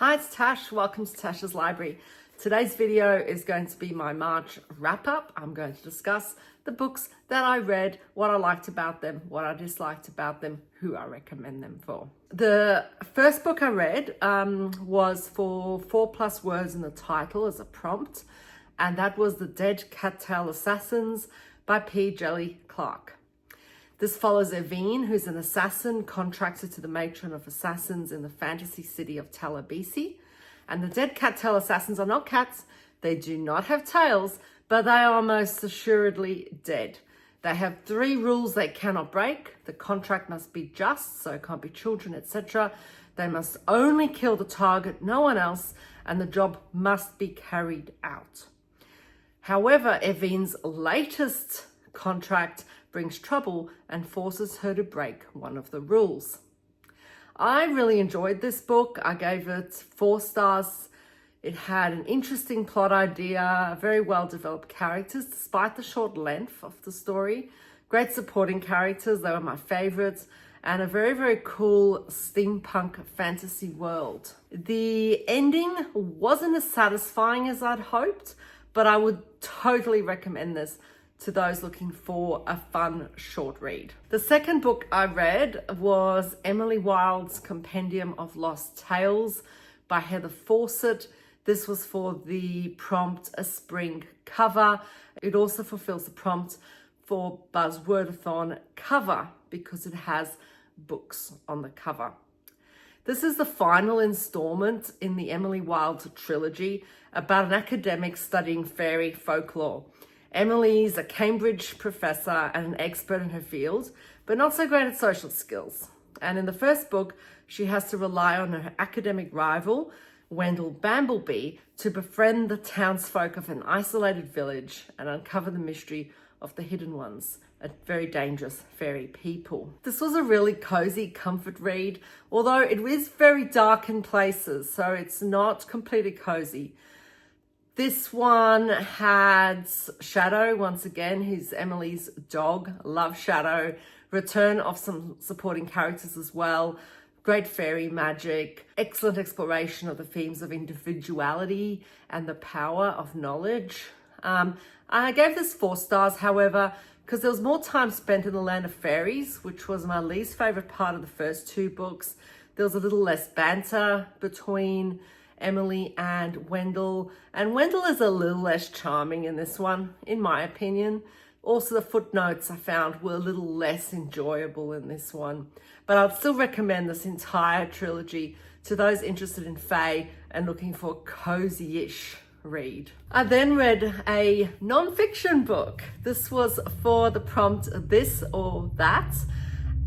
Hi, it's Tash. Welcome to Tash's Library. Today's video is going to be my March wrap-up. I'm going to discuss the books that I read, what I liked about them, what I disliked about them, who I recommend them for. The first book I read was for 4+ words in the title as a prompt, and that was The Dead Cattail Assassins by P. Djèlí Clark. This follows Evine, who's an assassin contracted to the matron of assassins in the fantasy city of Talabisi. And the dead cattail assassins are not cats. They do not have tails, but they are most assuredly dead. They have 3 rules they cannot break. The contract must be just, so it can't be children, etc. They must only kill the target, no one else, and the job must be carried out. However, Evine's latest contract brings trouble and forces her to break one of the rules. I really enjoyed this book. I gave it 4 stars. It had an interesting plot idea, very well developed characters despite the short length of the story. Great supporting characters, they were my favorites, and a very, very cool steampunk fantasy world. The ending wasn't as satisfying as I'd hoped, but I would totally recommend this to those looking for a fun short read. The second book I read was Emily Wilde's Compendium of Lost Tales by Heather Fawcett. This was for the prompt A Spring cover. It also fulfills the prompt for Buzzwordathon cover because it has books on the cover. This is the final installment in the Emily Wilde trilogy about an academic studying fairy folklore. Emily's a Cambridge professor and an expert in her field, but not so great at social skills. And in the first book, she has to rely on her academic rival, Wendell Bamblebee, to befriend the townsfolk of an isolated village and uncover the mystery of the hidden ones, a very dangerous fairy people. This was a really cozy comfort read, although it is very dark in places, so it's not completely cozy. This one had Shadow, once again, who's Emily's dog. Love Shadow. Return of some supporting characters as well. Great fairy magic. Excellent exploration of the themes of individuality and the power of knowledge. I gave this 4 stars, however, because there was more time spent in the land of fairies, which was my least favorite part of the first 2 books. There was a little less banter between Emily and Wendell is a little less charming in this one, in my opinion. Also, the footnotes I found were a little less enjoyable in this one, but I'd still recommend this entire trilogy to those interested in fae and looking for a cozy-ish read. I then read a non-fiction book. This was for the prompt This or That,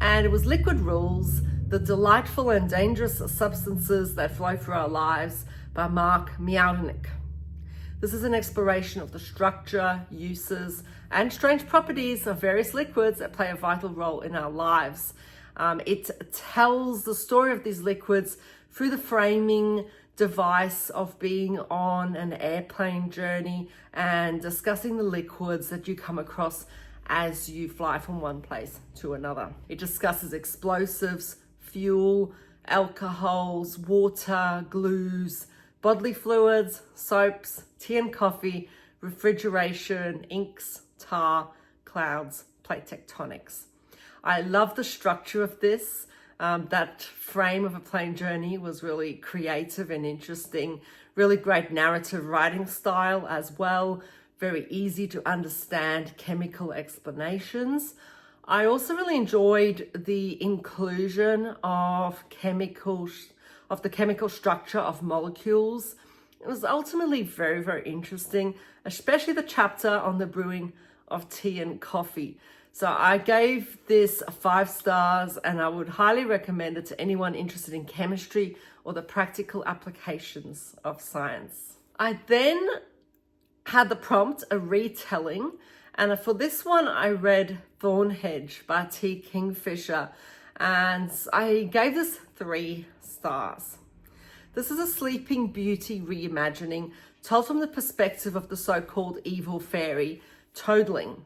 and it was Liquid Rules: The Delightful and Dangerous Substances That Flow Through Our Lives by Mark Miałowicz. This is an exploration of the structure, uses, and strange properties of various liquids that play a vital role in our lives. It tells the story of these liquids through the framing device of being on an airplane journey and discussing the liquids that you come across as you fly from one place to another. It discusses explosives, fuel, alcohols, water, glues, bodily fluids, soaps, tea and coffee, refrigeration, inks, tar, clouds, plate tectonics. I love the structure of this. That frame of a plane journey was really creative and interesting. Really great narrative writing style as well. Very easy to understand chemical explanations. I also really enjoyed the inclusion of the chemical structure of molecules. It was ultimately very, very interesting, especially the chapter on the brewing of tea and coffee. So I gave this 5 stars, and I would highly recommend it to anyone interested in chemistry or the practical applications of science. I then had the prompt a retelling, and for this one I read Thornhedge by T. Kingfisher, and I gave this 3 stars. This is a Sleeping Beauty reimagining told from the perspective of the so-called evil fairy, Toadling.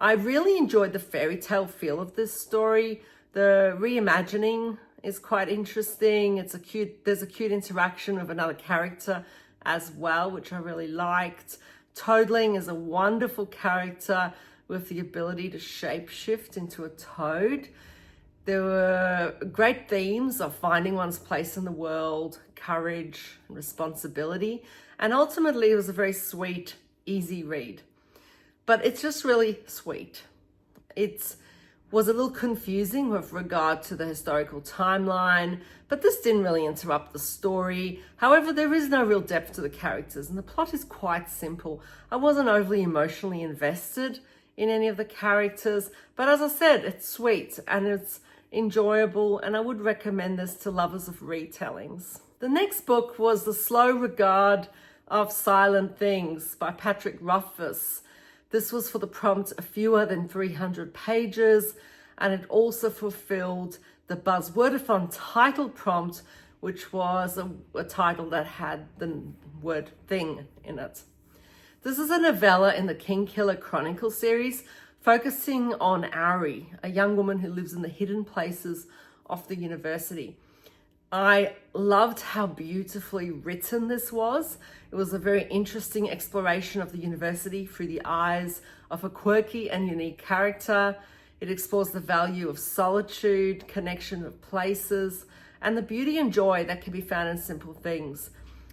I really enjoyed the fairy tale feel of this story. The reimagining is quite interesting. There's a cute interaction with another character as well, which I really liked. Toadling is a wonderful character with the ability to shapeshift into a toad. There were great themes of finding one's place in the world, courage, and responsibility. And ultimately, it was a very sweet, easy read. But it's just really sweet. It was a little confusing with regard to the historical timeline, but this didn't really interrupt the story. However, there is no real depth to the characters, and the plot is quite simple. I wasn't overly emotionally invested in any of the characters, but as I said, it's sweet and it's enjoyable, and I would recommend this to lovers of retellings. The next book was The Slow Regard of Silent Things by Patrick Rothfuss. This was for the prompt fewer than 300 pages, and it also fulfilled the Buzzwordathon title prompt, which was a title that had the word thing in it. This is a novella in the Kingkiller Chronicle series, focusing on Auri, a young woman who lives in the hidden places of the university. I loved how beautifully written this was. It was a very interesting exploration of the university through the eyes of a quirky and unique character. It explores the value of solitude, connection with places, and the beauty and joy that can be found in simple things.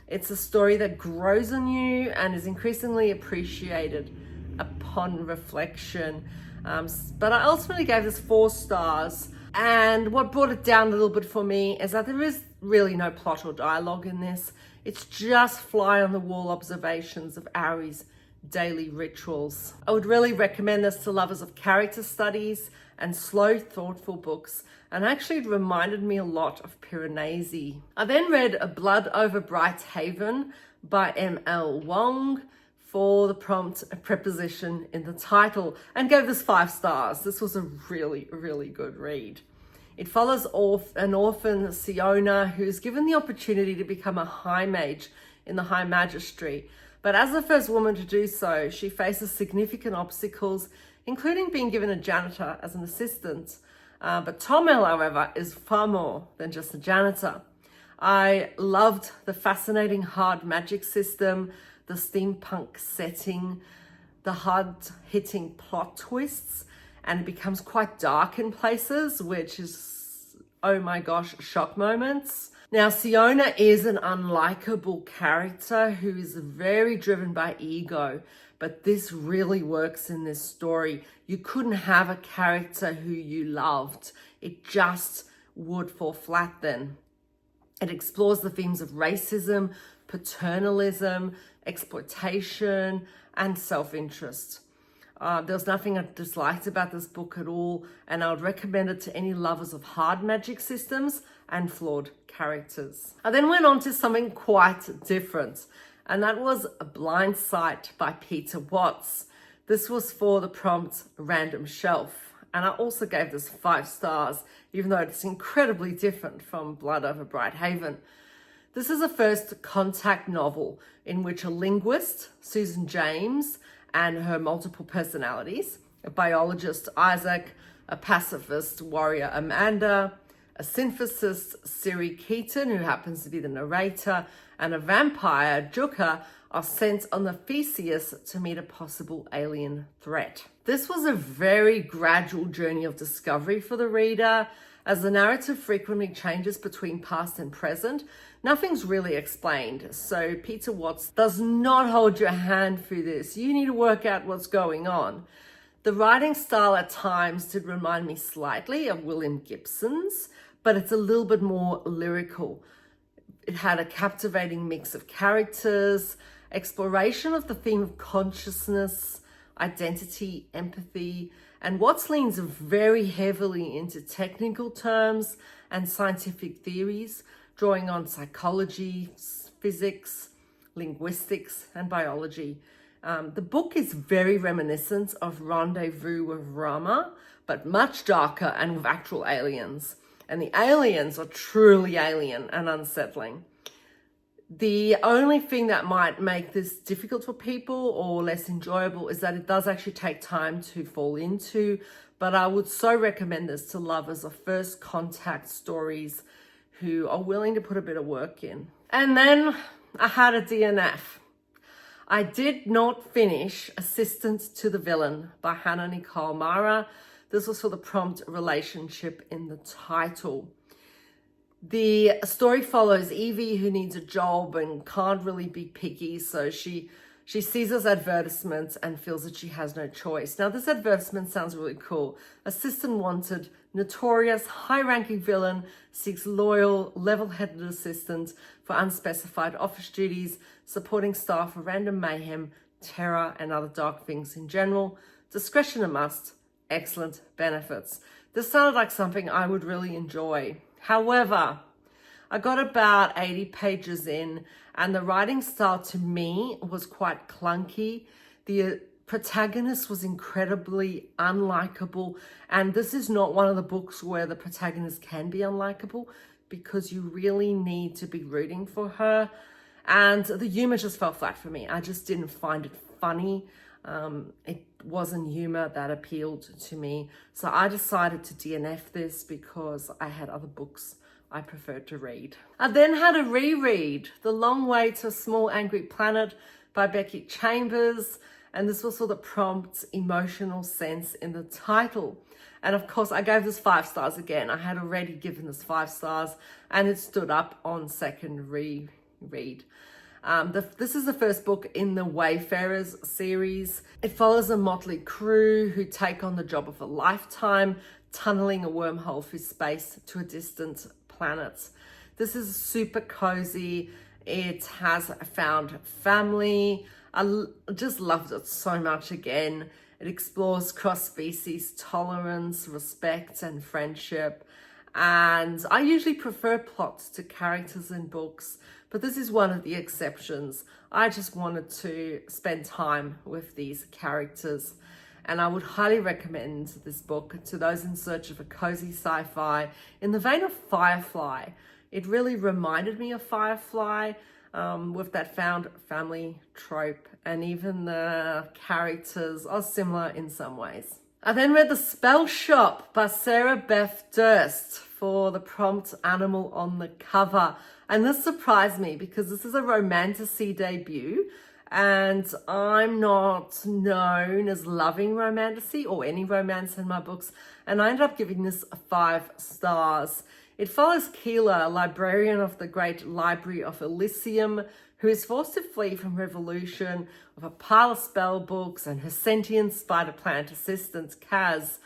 It's a story that grows on you and is increasingly appreciated upon reflection. But I ultimately gave this 4 stars. And what brought it down a little bit for me is that there is really no plot or dialogue in this. It's just fly-on-the-wall observations of Auri's daily rituals. I would really recommend this to lovers of character studies and slow, thoughtful books. And actually, it reminded me a lot of Piranesi. I then read A Blood Over Bright Haven by M.L. Wong for the prompt a preposition in the title, and gave this 5 stars. This was a really, really good read. It follows an orphan, Siona, who's given the opportunity to become a high mage in the High Magistry. But as the first woman to do so, she faces significant obstacles, including being given a janitor as an assistant. But Tomel, however, is far more than just a janitor. I loved the fascinating hard magic system, the steampunk setting, the hard-hitting plot twists, and it becomes quite dark in places, which is, oh my gosh, shock moments. Now, Siona is an unlikable character who is very driven by ego, but this really works in this story. You couldn't have a character who you loved. It just would fall flat then. It explores the themes of racism, paternalism, exploitation, and self-interest. There's nothing I disliked about this book at all, and I would recommend it to any lovers of hard magic systems and flawed characters. I then went on to something quite different, and that was Blindsight by Peter Watts. This was for the prompt Random Shelf, and I also gave this 5 stars, even though it's incredibly different from Blood Over Bright Haven. This is a first contact novel in which a linguist, Susan James, and her multiple personalities, a biologist, Isaac, a pacifist warrior, Amanda, a synthesist, Siri Keaton, who happens to be the narrator, and a vampire, Juka, are sent on the Theseus to meet a possible alien threat. This was a very gradual journey of discovery for the reader. As the narrative frequently changes between past and present, nothing's really explained. So Peter Watts does not hold your hand through this. You need to work out what's going on. The writing style at times did remind me slightly of William Gibson's, but it's a little bit more lyrical. It had a captivating mix of characters, exploration of the theme of consciousness, identity, empathy, and Watts leans very heavily into technical terms and scientific theories, drawing on psychology, physics, linguistics, and biology. The book is very reminiscent of Rendezvous with Rama, but much darker and with actual aliens. And the aliens are truly alien and unsettling. The only thing that might make this difficult for people or less enjoyable is that it does actually take time to fall into, but I would so recommend this to lovers of first contact stories who are willing to put a bit of work in. And then I had a DNF. I did not finish Assistant to the Villain by Hannah Nicole Mara. This was for the prompt relationship in the title. The story follows Evie, who needs a job and can't really be picky, so she sees this advertisement and feels that she has no choice. Now, this advertisement sounds really cool. Assistant wanted, notorious, high-ranking villain seeks loyal, level-headed assistant for unspecified office duties, supporting staff for random mayhem, terror, and other dark things in general. Discretion a must. Excellent benefits. This sounded like something I would really enjoy. However, I got about 80 pages in and the writing style to me was quite clunky. The protagonist was incredibly unlikable, and this is not one of the books where the protagonist can be unlikable because you really need to be rooting for her. And the humor just fell flat for me. I just didn't find it funny. It wasn't humor that appealed to me. So I decided to DNF this because I had other books I preferred to read. I then had a reread, The Long Way to a Small Angry Planet by Becky Chambers. And this was for the prompt emotional sense in the title. And of course, I gave this 5 stars again. I had already given this 5 stars and it stood up on second reread. This is the first book in the Wayfarers series. It follows a motley crew who take on the job of a lifetime, tunneling a wormhole through space to a distant planet. This is super cozy. It has found family. I just loved it so much again. It explores cross-species tolerance, respect, and friendship. And I usually prefer plots to characters in books, but this is one of the exceptions. I just wanted to spend time with these characters, and I would highly recommend this book to those in search of a cozy sci-fi in the vein of Firefly. It really reminded me of Firefly with that found family trope, and even the characters are similar in some ways. I then read The Spellshop by Sarah Beth Durst for the prompt animal on the cover. And this surprised me because this is a romantasy debut and I'm not known as loving romantasy or any romance in my books. And I ended up giving this 5 stars. It follows Keela, a librarian of the Great Library of Elysium, who is forced to flee from revolution of a pile of spell books and her sentient spider plant assistant, Kaz.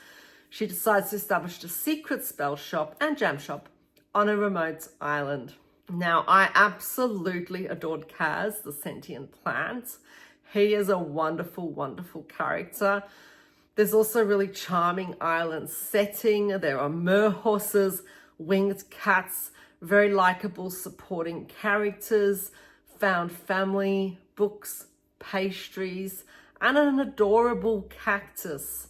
She decides to establish a secret spell shop and jam shop on a remote island. Now, I absolutely adored Kaz, the sentient plant. He is a wonderful, wonderful character. There's also a really charming island setting. There are merhorses, winged cats, very likable supporting characters, found family, books, pastries, and an adorable cactus.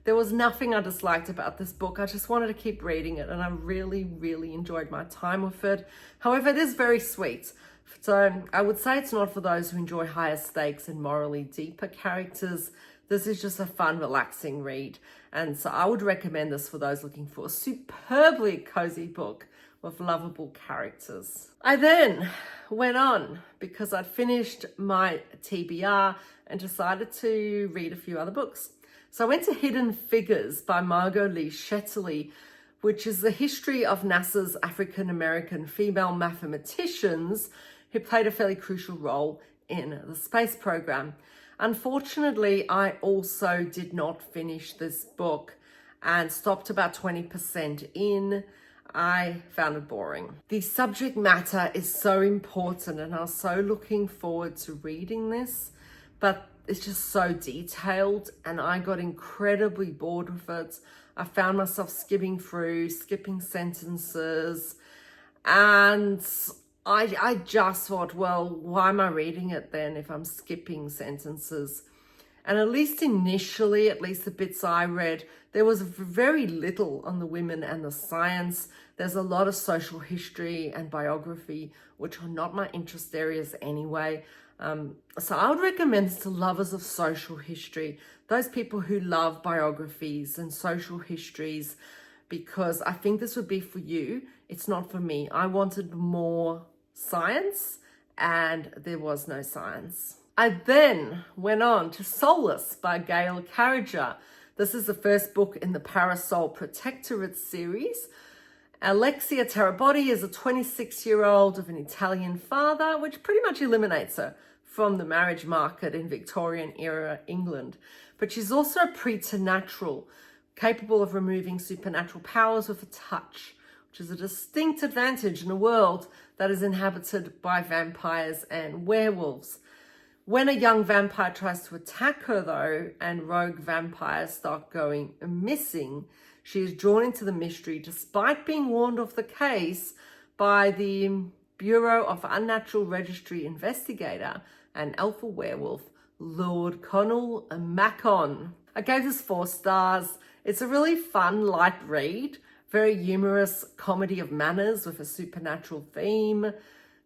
There was nothing I disliked about this book. I just wanted to keep reading it and I really, really enjoyed my time with it. However, it is very sweet. So I would say it's not for those who enjoy higher stakes and morally deeper characters. This is just a fun, relaxing read. And so I would recommend this for those looking for a superbly cozy book with lovable characters. I then went on because I'd finished my TBR and decided to read a few other books. So I went to Hidden Figures by Margot Lee Shetterly, which is the history of NASA's African-American female mathematicians who played a fairly crucial role in the space program. Unfortunately, I also did not finish this book and stopped about 20% in. I found it boring. The subject matter is so important and I was so looking forward to reading this, but it's just so detailed and I got incredibly bored with it. I found myself skipping sentences, and I just thought, well, why am I reading it then if I'm skipping sentences? And at least initially, at least the bits I read, there was very little on the women and the science. There's a lot of social history and biography, which are not my interest areas anyway. So I would recommend this to lovers of social history, those people who love biographies and social histories, because I think this would be for you. It's not for me. I wanted more science, and there was no science. I then went on to Soulless by Gail Carriger. This is the first book in the Parasol Protectorate series. Alexia Tarabotti is a 26-year-old of an Italian father, which pretty much eliminates her from the marriage market in Victorian era England. But she's also a preternatural, capable of removing supernatural powers with a touch, which is a distinct advantage in a world that is inhabited by vampires and werewolves. When a young vampire tries to attack her, though, and rogue vampires start going missing, she is drawn into the mystery despite being warned of the case by the Bureau of Unnatural Registry investigator and alpha werewolf, Lord Connell Macon. I gave this 4 stars. It's a really fun, light read, very humorous comedy of manners with a supernatural theme,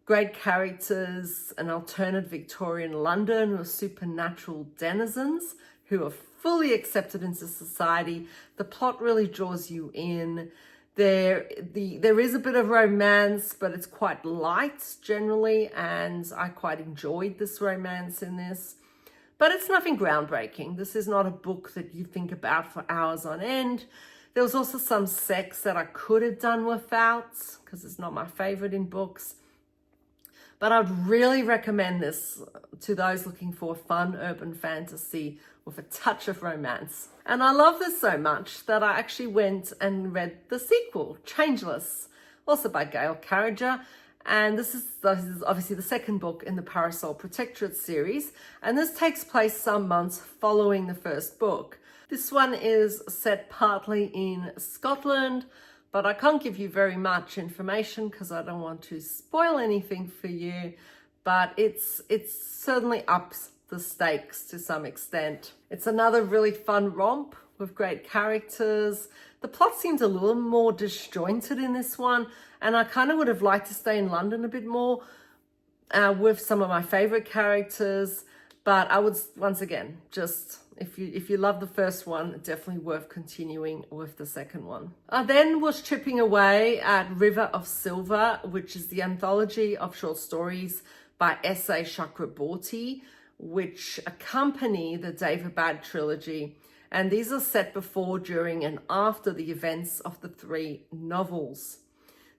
great characters, an alternate Victorian London with supernatural denizens who are fully accepted into society. The plot really draws you in. There is a bit of romance, but it's quite light generally, and I quite enjoyed this romance in this. But it's nothing groundbreaking. This is not a book that you think about for hours on end. There was also some sex that I could have done without, because it's not my favorite in books. But I'd really recommend this to those looking for fun urban fantasy with a touch of romance. And I love this so much that I actually went and read the sequel, Changeless, also by Gail Carriger. And this is obviously the second book in the Parasol Protectorate series. And this takes place some months following the first book. This one is set partly in Scotland, but I can't give you very much information because I don't want to spoil anything for you. But it's certainly ups the stakes to some extent. It's another really fun romp with great characters. The plot seems a little more disjointed in this one, and I kind of would have liked to stay in London a bit more with some of my favorite characters. But I would, once again, just if you love the first one, definitely worth continuing with the second one. I then was chipping away at River of Silver, which is the anthology of short stories by S.A. Chakraborty, which accompany the David Bad trilogy. And these are set before, during, and after the events of the 3 novels.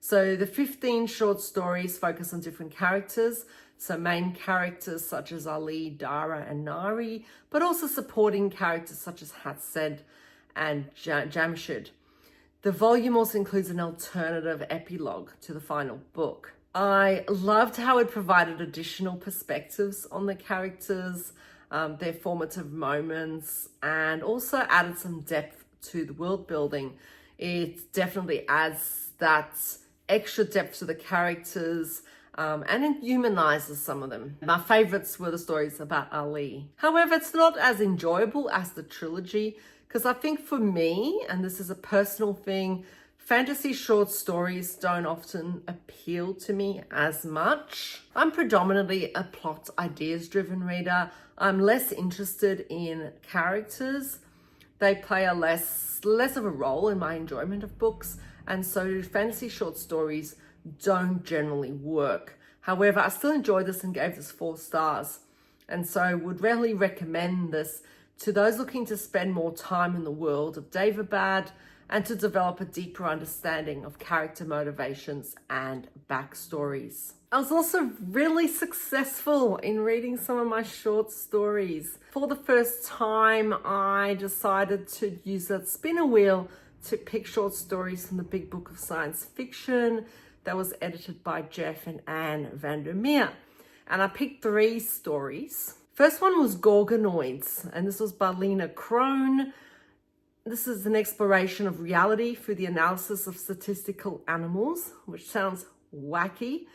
So the 15 short stories focus on different characters. So main characters such as Ali, Dara, and Nari, but also supporting characters such as Hatsed and Jamshid. The volume also includes an alternative epilogue to the final book. I loved how it provided additional perspectives on the characters, their formative moments, and also added some depth to the world building. It definitely adds that extra depth to the characters, and it humanizes some of them. My favorites were the stories about Ali. However, it's not as enjoyable as the trilogy, because I think for me, and this is a personal thing, fantasy short stories don't often appeal to me as much. I'm predominantly a plot ideas driven reader. I'm less interested in characters. They play a less of a role in my enjoyment of books, and so fantasy short stories don't generally work. However, I still enjoyed this and gave this 4 stars, and so would really recommend this to those looking to spend more time in the world of David Bad and to develop a deeper understanding of character motivations and backstories. I was also really successful in reading some of my short stories. For the first time, I decided to use that spinner wheel to pick short stories from the Big Book of Science Fiction that was edited by Jeff and Anne Vandermeer. And I picked 3 stories. First one was Gorgonoids, and this was by Lena Crone. This is an exploration of reality through the analysis of statistical animals, which sounds wacky.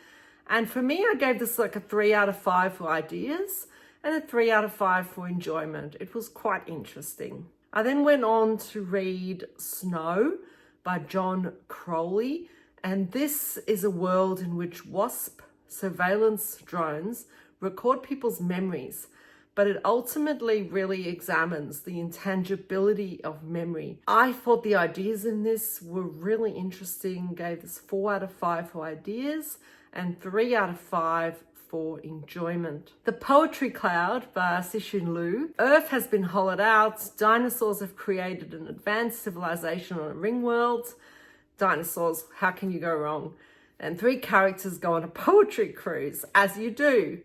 And for me, I gave this like a 3 out of 5 for ideas and a 3 out of 5 for enjoyment. It was quite interesting. I then went on to read Snow by John Crowley. And this is a world in which WASP surveillance drones record people's memories, but it ultimately really examines the intangibility of memory. I thought the ideas in this were really interesting, gave this 4 out of 5 for ideas and 3 out of 5 for enjoyment. The Poetry Cloud by Cixin Liu. Earth has been hollowed out. Dinosaurs have created an advanced civilization on a ring world. Dinosaurs, how can you go wrong? And 3 characters go on a poetry cruise, as you do.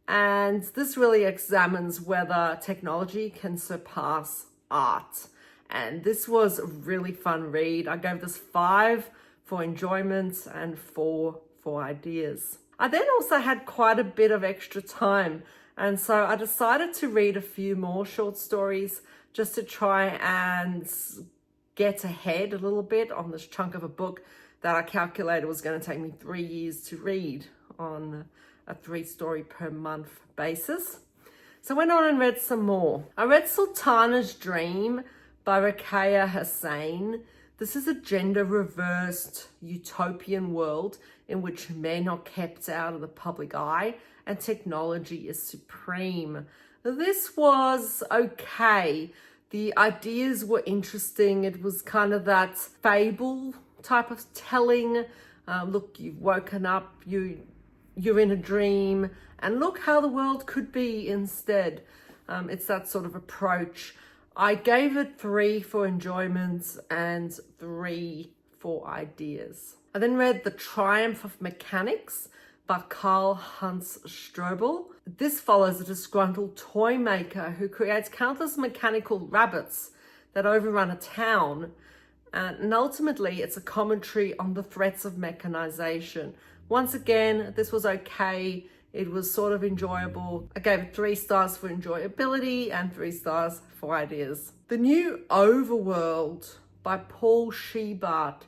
And this really examines whether technology can surpass art. And this was a really fun read. I gave this 5 for enjoyment and 4 for ideas. I then also had quite a bit of extra time, and so I decided to read a few more short stories just to try and get ahead a little bit on this chunk of a book that I calculated was going to take me 3 years to read on a 3-story per month basis. So I went on and read some more. I read Sultana's Dream by Rakaya Hussain. This is a gender-reversed utopian world in which men are kept out of the public eye and technology is supreme. This was okay. The ideas were interesting. It was kind of that fable type of telling. Look, you've woken up, you're in a dream, and look how the world could be instead. It's that sort of approach. I gave it 3 for enjoyment and 3 for ideas. I then read The Triumph of Mechanics by Karl-Heinz Strobel. This follows a disgruntled toy maker who creates countless mechanical rabbits that overrun a town. And ultimately, it's a commentary on the threats of mechanization. Once again, this was okay. It was sort of enjoyable. I gave it 3 stars for enjoyability and 3 stars for ideas. The New Overworld by Paul Shebart.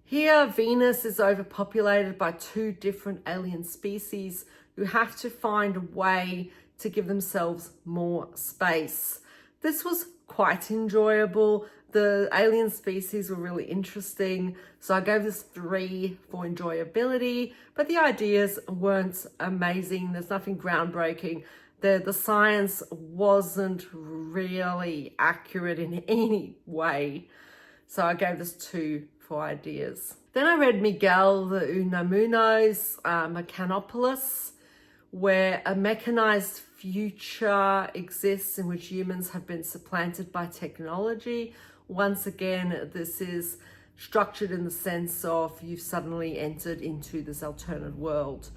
Here, Venus is overpopulated by 2 different alien species who have to find a way to give themselves more space. This was quite enjoyable. The alien species were really interesting, so I gave this 3 for enjoyability, but the ideas weren't amazing. There's nothing groundbreaking. The science wasn't really accurate in any way, so I gave this 2 for ideas. Then I read Miguel de Unamuno's Mechanopolis, where a mechanized future exists in which humans have been supplanted by technology. Once again, this is structured in the sense of you've suddenly entered into this alternate world.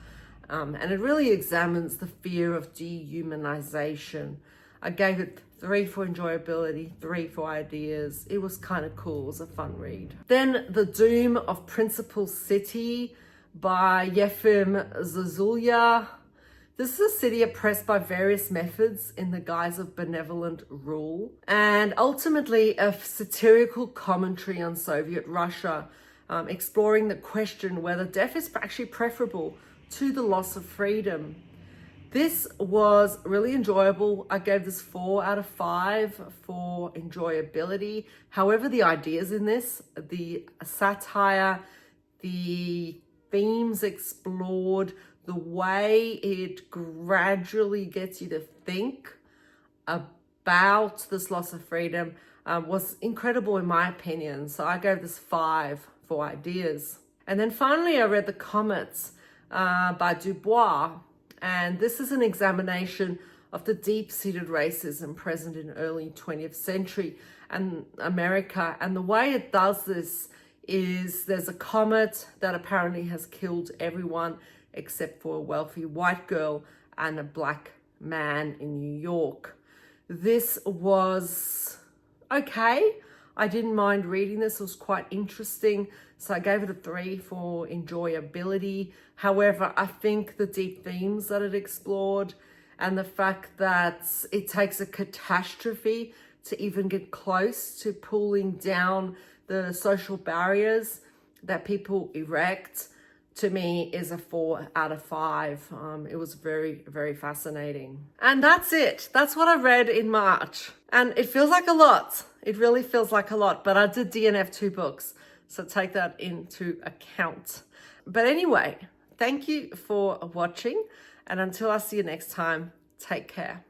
And it really examines the fear of dehumanization. I gave it 3 for enjoyability, 3 for ideas. It was kind of cool. It was a fun read. Then The Doom of Principal City by Yefim Zazulya. This is a city oppressed by various methods in the guise of benevolent rule, and ultimately a satirical commentary on Soviet Russia, exploring the question whether death is actually preferable to the loss of freedom. This was really enjoyable. I gave this 4 out of 5 for enjoyability. However, the ideas in this, the satire, the themes explored, the way it gradually gets you to think about this loss of freedom was incredible in my opinion. So I gave this 5 for ideas. And then finally, I read The Comets by Dubois. And this is an examination of the deep-seated racism present in early 20th century and America. And the way it does this is there's a comet that apparently has killed everyone except for a wealthy white girl and a black man in New York. This was okay. I didn't mind reading this. It was quite interesting. So I gave it a 3 for enjoyability. However, I think the deep themes that it explored and the fact that it takes a catastrophe to even get close to pulling down the social barriers that people erect, to me, is a 4 out of 5. It was very, very fascinating. And that's it. That's what I read in March. And it feels like a lot. It really feels like a lot. But I did DNF 2 books. So take that into account. But anyway, thank you for watching. And until I see you next time, take care.